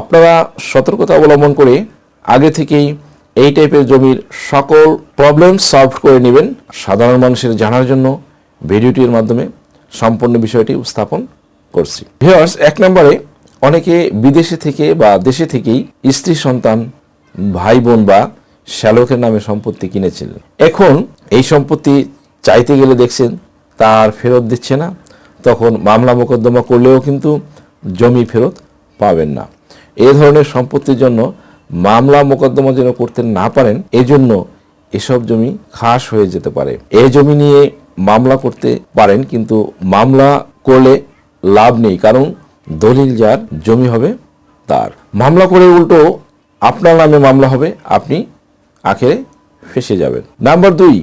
আপনারা সতর্কতা অবলম্বন করে আগে থেকেই এই টাইপের জমির সকল প্রবলেম সলভ করে নেবেন। সাধারণ মানুষের জানার জন্য ভিডিওটির মাধ্যমে সম্পূর্ণ বিষয়টি উপস্থাপন করছি। ভিউয়ার্স, 1 নম্বরে অনেকে বিদেশে থেকে বা দেশে থেকেই স্ত্রী সন্তান ভাই বোন বা শ্যালকের নামে সম্পত্তি কিনেছিলেন। এখন এই সম্পত্তি চাইতে গেলে দেখছেন তার ফেরত দিচ্ছে না, তখন মামলা মোকদ্দমা করলেও কিন্তু জমি ফেরত পাবেন না। এই ধরনের সম্পত্তির জন্য মামলা মোকদ্দমা যেন করতে না পারেন, এজন্য এসব জমি খাস হয়ে যেতে পারে। এই জমি নিয়ে মামলা করতে পারেন, কিন্তু মামলা করলে লাভ নেই, কারণ দলিল যার জমি হবে তার। মামলা করে উল্টো আপনার নামে মামলা হবে, আপনি আখেরে ফেঁসে যাবেন। নাম্বার 2,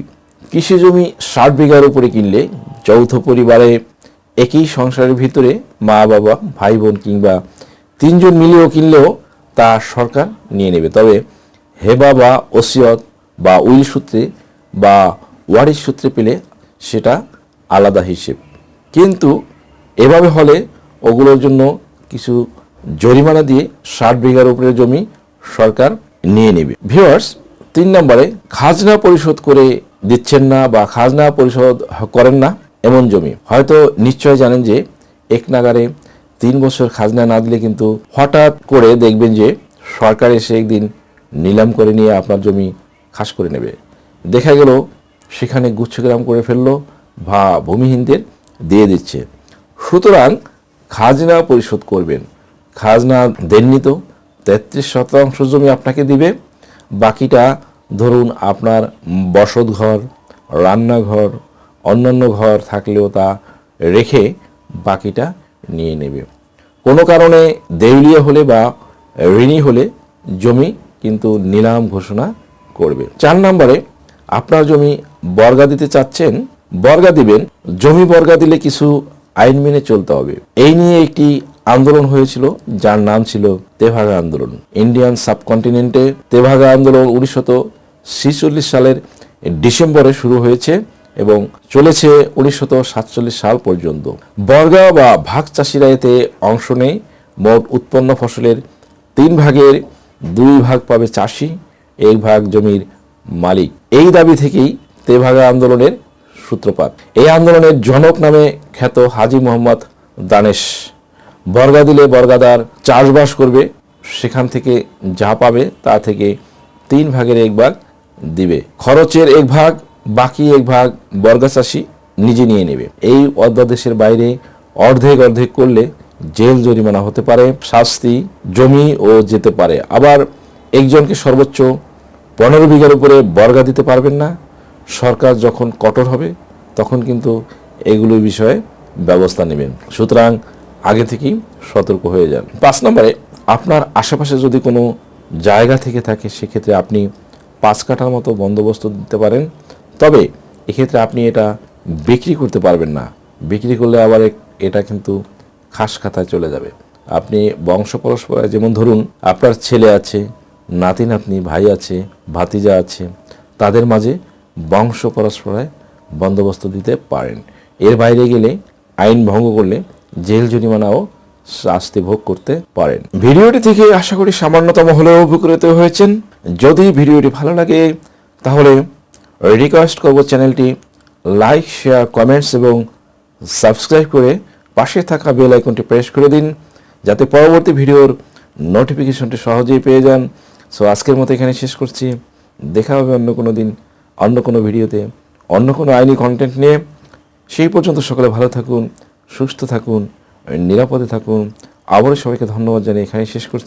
কৃষি জমি 60 বিঘার উপরে কিনলে যৌথ পরিবারে একই সংসারের ভিতরে মা বাবা ভাই বোন কিংবা 3 জন মিলেও কিনলেও তা সরকার নিয়ে নেবে। তবে হেবা বা ওসিয়ত বা উইল সূত্রে বা ওয়ারিশ সূত্রে পেলে সেটা আলাদা হিসেব, কিন্তু এভাবে হলে ওগুলোর জন্য কিছু জরিমানা দিয়ে 60 বিঘার উপরে জমি সরকার নিয়ে নেবে। ভিউয়ার্স, 3 নম্বরে খাজনা পরিশোধ করে দিচ্ছেন না বা খাজনা পরিশোধ করেন না এমন জমি। হয়তো নিশ্চয় জানেন যে এক নাগারে 3 বছর খাজনা না দিলে কিন্তু হঠাৎ করে দেখবেন যে সরকার এসে একদিন নিলাম করে নিয়ে আপনার জমি খাস করে নেবে। দেখা গেল সেখানে গুচ্ছগ্রাম করে ফেললো বা ভূমিহীনদের দিয়ে দিচ্ছে। সুতরাং খাজনা পরিশোধ করবেন। খাজনা দেননি তো 33% জমি আপনাকে দিবে, বাকিটা ধরুন আপনার বসত ঘর, রান্নাঘর, অন্যান্য ঘর থাকলেও তা রেখে বাকিটা নিয়ে নেবে। কোনো কারণে দেউলিয়া হলে বা ঋণী হলে জমি কিন্তু নিলাম ঘোষণা করবে। 4 নম্বরে আপনার জমি বর্গা দিতে চাচ্ছেন, বর্গা দিবেন। জমি বর্গা দিলে কিছু আইন মেনে চলতে হবে। এই নিয়ে একটি আন্দোলন হয়েছিল যার নাম ছিল তেভাগা আন্দোলন। ইন্ডিয়ান সাবকন্টিনেন্টে তেভাগা আন্দোলন 1946 সালের ডিসেম্বরে শুরু হয়েছে এবং চলেছে 1947 সাল পর্যন্ত। বর্গা বা ভাগ চাষিরা এতে অংশ নেয়। মোট উৎপন্ন ফসলের 3 ভাগের 2 ভাগ পাবে চাষি, 1 ভাগ জমির মালিক। এই দাবি থেকেই তেভাগা আন্দোলনের সূত্রপাত। এই আন্দোলনের জনক নামে খ্যাত হাজী মোহাম্মদ দানেশ। বর্গা দিলে বর্গাদার চাষবাস করবে, সেখান থেকে যা পাবে তা থেকে 3 ভাগের 1 ভাগ দিবে। খরচের 1 ভাগ, বাকি 1 ভাগ বর্গা চাষি নিজে নিয়ে নেবে। এই অধ্যাদেশের বাইরে অর্ধেক অর্ধেক করলে জেল জরিমানা হতে পারে, শাস্তি, জমি ও যেতে পারে। আবার একজনকে সর্বোচ্চ 15 বিঘার উপরে বর্গা দিতে পারবেন না। সরকার যখন কঠোর হবে তখন কিন্তু এগুলোর বিষয়ে ব্যবস্থা নেবেন। সুতরাং আগে থেকেই সতর্ক হয়ে যান। 5 নম্বরে আপনার আশেপাশে যদি কোনো জায়গা থেকে থাকে সেক্ষেত্রে আপনি 5 কাঠার মতো বন্দোবস্ত দিতে পারেন। তবে এক্ষেত্রে আপনি এটা বিক্রি করতে পারবেন না। বিক্রি করলে আবার এটা কিন্তু খাস খাতায় চলে যাবে। আপনি বংশ পরস্পরায়, যেমন ধরুন আপনার ছেলে আছে, নাতি নাতনি, ভাই আছে, ভাতিজা আছে, তাদের মাঝে বংশ পরস্পরায় বন্দোবস্ত দিতে পারেন। এর বাইরে গেলে আইন ভঙ্গ করলে জেল জরিমানাও শাস্তি ভোগ করতে পারেন। ভিডিওটি থেকে আশা করি সামান্যতম হলেও উপকৃত হয়েছেন। যদি ভিডিওটি ভালো লাগে তাহলে রিকোয়েস্ট করব চ্যানেলটি লাইক, শেয়ার, কমেন্টস এবং সাবস্ক্রাইব করে পাশে থাকা বেল আইকনটি প্রেস করে দিন, যাতে পরবর্তী ভিডিওর নোটিফিকেশনটি সহজেই পেয়ে যান। সো আজকের মতো এখানে শেষ করছি। দেখা হবে অন্য কোনো দিন, অন্য কোনো ভিডিওতে, অন্য কোনো আইনি কন্টেন্ট নিয়ে। সেই পর্যন্ত সকলে ভালো থাকুন, সুস্থ থাকুন, নিরাপদে থাকুন। আবারও সবাইকে ধন্যবাদ জানিয়ে এখানে শেষ করছি।